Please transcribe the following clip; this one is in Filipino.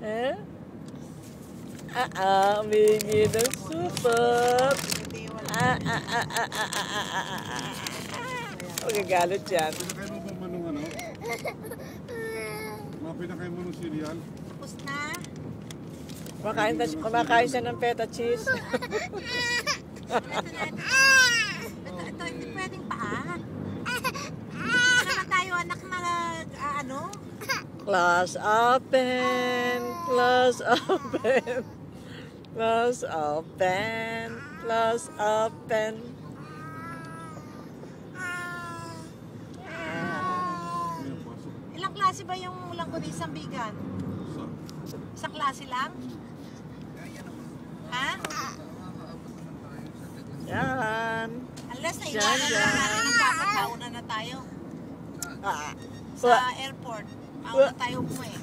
Eh? Humingi ng support. Magagalit yan. Pinakain mo ba manong ano? Pinakain mo ng cereal? Tapos na. Kumakain siya ng feta cheese. Ito, hindi pwedeng paa. Ano na tayo, anak na, ano? Class open. Class open. Class open. Class open. Ilang klase ba yung langkunisang bigan? Isang klase lang? Ha? Yan. Unless na iwanan lang natin ng dapat mauna na tayo. Sa airport. Mauna tayo umuwi.